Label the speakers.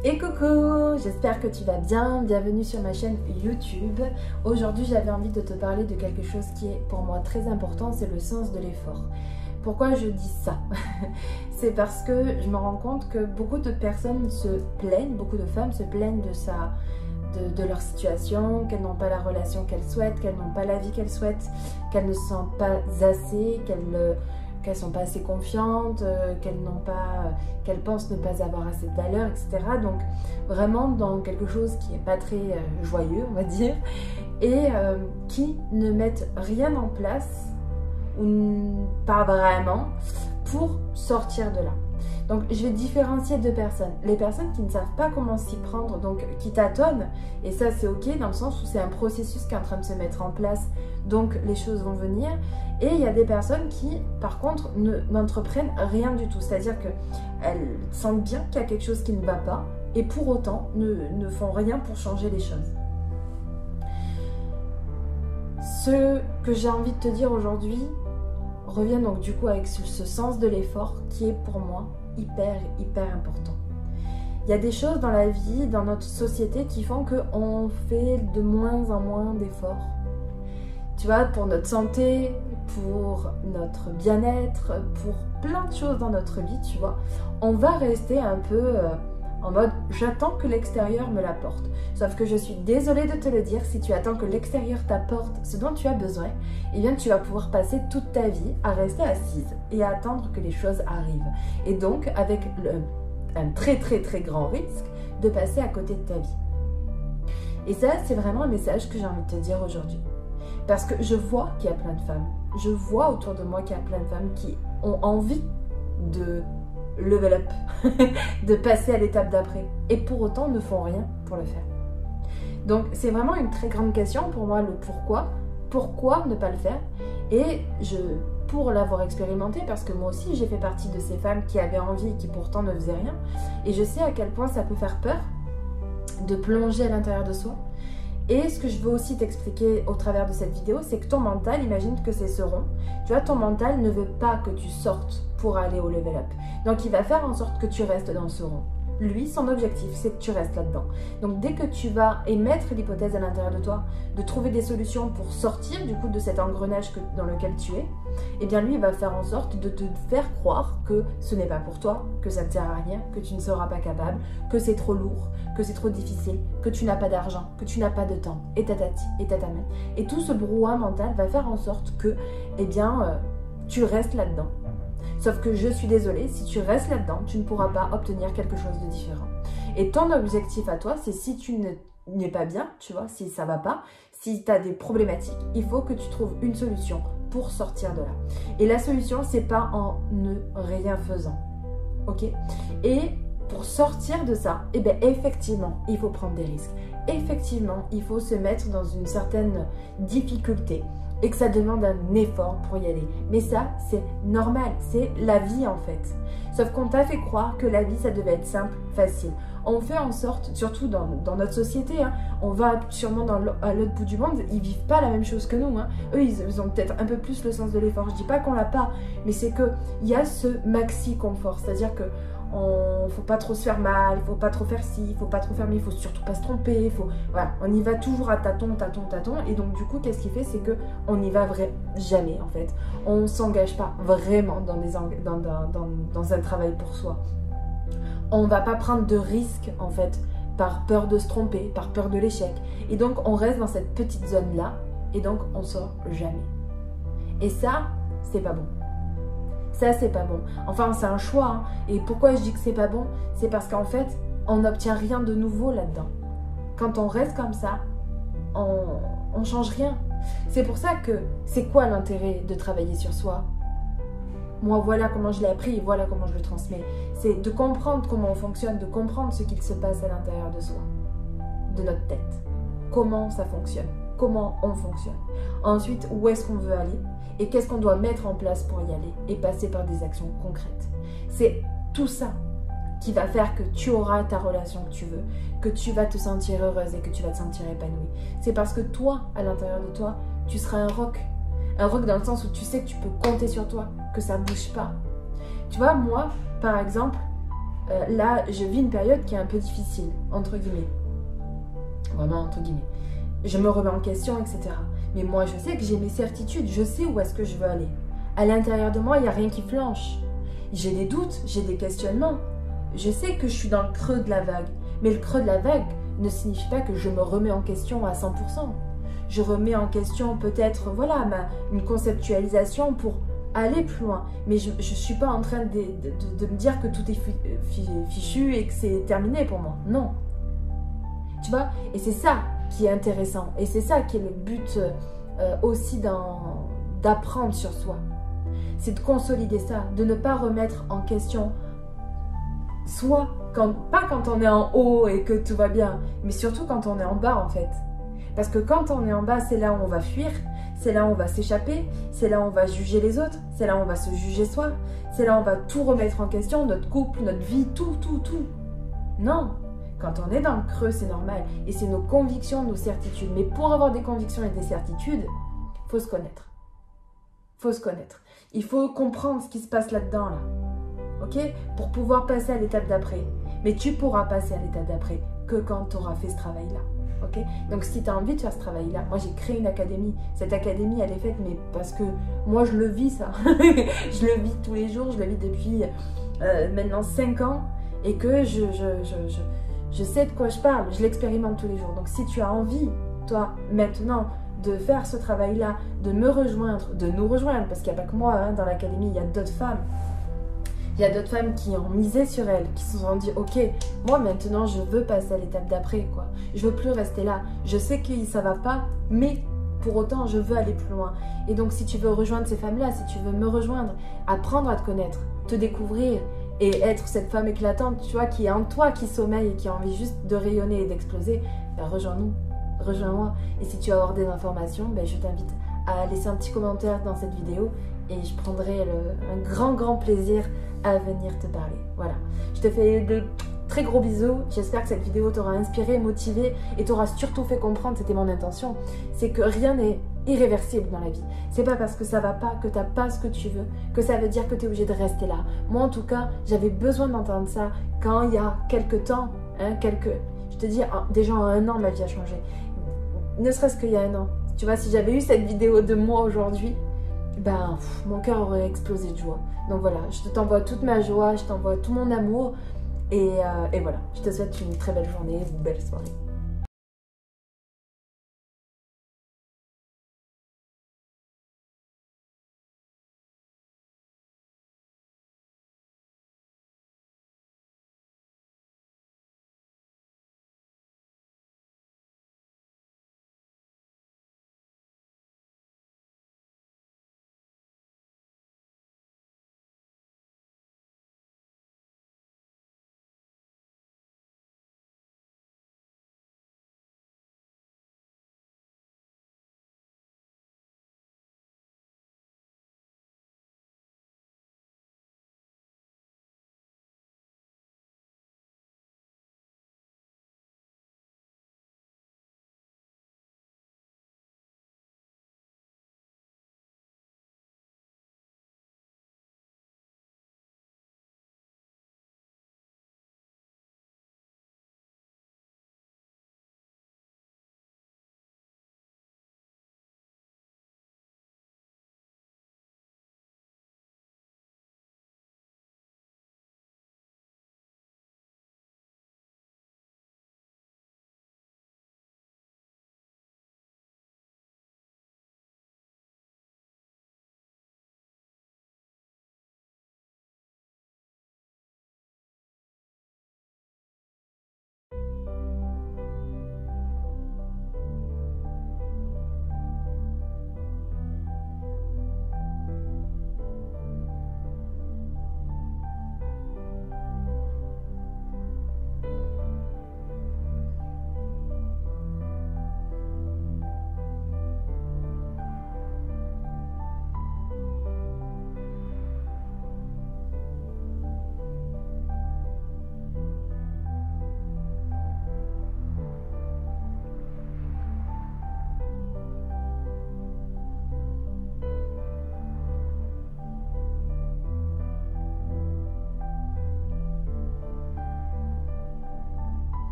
Speaker 1: Et coucou, j'espère que tu vas bien, bienvenue sur ma chaîne YouTube. Aujourd'hui j'avais envie de te parler de quelque chose qui est pour moi très important, c'est le sens de l'effort. Pourquoi je dis ça? C'est parce que je me rends compte que beaucoup de personnes se plaignent, beaucoup de femmes se plaignent de leur situation, qu'elles n'ont pas la relation qu'elles souhaitent, qu'elles n'ont pas la vie qu'elles souhaitent, qu'elles ne se sentent pas assez, qu'elles sont pas assez confiantes, qu'elles pensent ne pas avoir assez de valeur, etc. Donc vraiment dans quelque chose qui n'est pas très joyeux, on va dire, et qui ne mettent rien en place, ou pas vraiment, pour sortir de là. Donc je vais différencier deux personnes. Les personnes qui ne savent pas comment s'y prendre, donc qui tâtonnent, et ça c'est ok dans le sens où c'est un processus qui est en train de se mettre en place, donc les choses vont venir. Et il y a des personnes qui par contre n'entreprennent rien du tout, c'est-à-dire qu'elles sentent bien qu'il y a quelque chose qui ne va pas, et pour autant ne font rien pour changer les choses. Ce que j'ai envie de te dire aujourd'hui revient donc du coup avec ce sens de l'effort qui est pour moi hyper important. Il y a des choses dans la vie, dans notre société qui font qu'on fait de moins en moins d'efforts. Tu vois, pour notre santé, pour notre bien-être, pour plein de choses dans notre vie, tu vois, on va rester un peu en mode j'attends que l'extérieur me l'apporte. Sauf que je suis désolée de te le dire, si tu attends que l'extérieur t'apporte ce dont tu as besoin, eh bien tu vas pouvoir passer toute ta vie à rester assise et à attendre que les choses arrivent. Et donc avec un très grand risque de passer à côté de ta vie. Et ça, c'est vraiment un message que j'ai envie de te dire aujourd'hui. Parce que je vois qu'il y a plein de femmes, je vois autour de moi qu'il y a plein de femmes qui ont envie de level up, de passer à l'étape d'après, et pour autant ne font rien pour le faire. Donc c'est vraiment une très grande question pour moi, le pourquoi ne pas le faire. Et pour l'avoir expérimenté, parce que moi aussi j'ai fait partie de ces femmes qui avaient envie et qui pourtant ne faisaient rien, et je sais à quel point ça peut faire peur de plonger à l'intérieur de soi. Et ce que je veux aussi t'expliquer au travers de cette vidéo, c'est que ton mental, imagine que c'est ce rond. Tu vois, ton mental ne veut pas que tu sortes pour aller au level up. Donc il va faire en sorte que tu restes dans ce rond. Lui, son objectif, c'est que tu restes là-dedans. Donc dès que tu vas émettre l'hypothèse à l'intérieur de toi, de trouver des solutions pour sortir du coup de cet engrenage dans lequel tu es, eh bien lui, il va faire en sorte de te faire croire que ce n'est pas pour toi, que ça ne sert à rien, que tu ne seras pas capable, que c'est trop lourd, que c'est trop difficile, que tu n'as pas d'argent, que tu n'as pas de temps, et tatati, et tatame. Et tout ce brouhaha mental va faire en sorte que, eh bien, tu restes là-dedans. Sauf que je suis désolée, si tu restes là-dedans, tu ne pourras pas obtenir quelque chose de différent. Et ton objectif à toi, c'est si tu n'es pas bien, tu vois, si ça va pas, si tu as des problématiques, il faut que tu trouves une solution pour sortir de là. Et la solution, c'est pas en ne rien faisant. Ok? Et pour sortir de ça, eh bien effectivement, il faut prendre des risques. Effectivement, il faut se mettre dans une certaine difficulté et que ça demande un effort pour y aller. Mais ça, c'est normal, c'est la vie en fait. Sauf qu'on t'a fait croire que la vie, ça devait être simple, facile. On fait en sorte, surtout dans notre société, hein, on va sûrement à l'autre bout du monde, ils vivent pas la même chose que nous. Hein. Eux, ils ont peut-être un peu plus le sens de l'effort. Je dis pas qu'on l'a pas, mais c'est qu'il y a ce maxi confort, c'est-à-dire que faut pas trop se faire mal, il faut pas trop faire ci, il faut pas trop faire mais, il faut surtout pas se tromper, voilà, on y va toujours à tâtons, et donc du coup qu'est-ce qu'il fait, c'est que on n'y va jamais en fait, on s'engage pas vraiment dans un travail pour soi, on va pas prendre de risques en fait, par peur de se tromper, par peur de l'échec, et donc on reste dans cette petite zone là, et donc on sort jamais, et ça c'est pas bon. Ça, c'est pas bon. Enfin, c'est un choix. Hein. Et pourquoi je dis que c'est pas bon? C'est parce qu'en fait, on n'obtient rien de nouveau là-dedans. Quand on reste comme ça, on change rien. C'est pour ça que c'est quoi l'intérêt de travailler sur soi? Moi, voilà comment je l'ai appris et voilà comment je le transmets. C'est de comprendre comment on fonctionne, de comprendre ce qu'il se passe à l'intérieur de soi, de notre tête. Comment ça fonctionne, comment on fonctionne. Ensuite, où est-ce qu'on veut aller? Et qu'est-ce qu'on doit mettre en place pour y aller et passer par des actions concrètes. C'est tout ça qui va faire que tu auras ta relation que tu veux, que tu vas te sentir heureuse et que tu vas te sentir épanouie. C'est parce que toi, à l'intérieur de toi, tu seras un roc. Un roc dans le sens où tu sais que tu peux compter sur toi, que ça ne bouge pas. Tu vois, moi, par exemple, là, je vis une période qui est un peu difficile, entre guillemets. Vraiment, entre guillemets. Je me remets en question, etc. Mais moi, je sais que j'ai mes certitudes, je sais où est-ce que je veux aller. À l'intérieur de moi, il n'y a rien qui flanche. J'ai des doutes, j'ai des questionnements. Je sais que je suis dans le creux de la vague. Mais le creux de la vague ne signifie pas que je me remets en question à 100%. Je remets en question peut-être, voilà, une conceptualisation pour aller plus loin. Mais je ne suis pas en train de me dire que tout est fichu et que c'est terminé pour moi. Non. Tu vois? Et c'est ça qui est intéressant. Et c'est ça qui est le but aussi d'apprendre sur soi. C'est de consolider ça, de ne pas remettre en question soit, pas quand on est en haut et que tout va bien, mais surtout quand on est en bas en fait. Parce que quand on est en bas, c'est là où on va fuir, c'est là où on va s'échapper, c'est là où on va juger les autres, c'est là où on va se juger soi, c'est là où on va tout remettre en question, notre couple, notre vie, tout. Non, quand on est dans le creux, c'est normal. Et c'est nos convictions, nos certitudes. Mais pour avoir des convictions et des certitudes, il faut se connaître. Il faut comprendre ce qui se passe là-dedans, là. Ok? Pour pouvoir passer à l'étape d'après. Mais tu pourras passer à l'étape d'après que quand tu auras fait ce travail-là. Ok? Donc si tu as envie de faire ce travail-là, moi j'ai créé une académie. Cette académie, elle est faite, mais parce que moi je le vis ça. Je le vis tous les jours, je le vis depuis maintenant 5 ans. Et que je sais de quoi je parle, je l'expérimente tous les jours. Donc si tu as envie, toi, maintenant, de faire ce travail-là, de me rejoindre, de nous rejoindre, parce qu'il n'y a pas que moi, hein, dans l'académie, il y a d'autres femmes. Il y a d'autres femmes qui ont misé sur elles, qui se sont dit, ok, moi maintenant je veux passer à l'étape d'après, quoi. Je veux plus rester là. Je sais que ça va pas, mais pour autant je veux aller plus loin. Et donc si tu veux rejoindre ces femmes-là, si tu veux me rejoindre, apprendre à te connaître, te découvrir et être cette femme éclatante, tu vois, qui est en toi, qui sommeille et qui a envie juste de rayonner et d'exploser, ben rejoins-nous, rejoins-moi. Et si tu veux avoir des informations, ben je t'invite à laisser un petit commentaire dans cette vidéo et je prendrai un grand plaisir à venir te parler. Voilà, je te fais de très gros bisous. J'espère que cette vidéo t'aura inspiré, motivé et t'aura surtout fait comprendre, c'était mon intention, c'est que rien n'est irréversible dans la vie. C'est pas parce que ça va pas, que t'as pas ce que tu veux, que ça veut dire que t'es obligé de rester là. Moi en tout cas, j'avais besoin d'entendre ça quand il y a quelques temps, hein, je te dis, déjà en 1 an ma vie a changé. Ne serait-ce qu'il y a 1 an. Tu vois, si j'avais eu cette vidéo de moi aujourd'hui, ben mon cœur aurait explosé de joie. Donc voilà, je t'envoie toute ma joie, je t'envoie tout mon amour et voilà, je te souhaite une très belle journée, une belle soirée.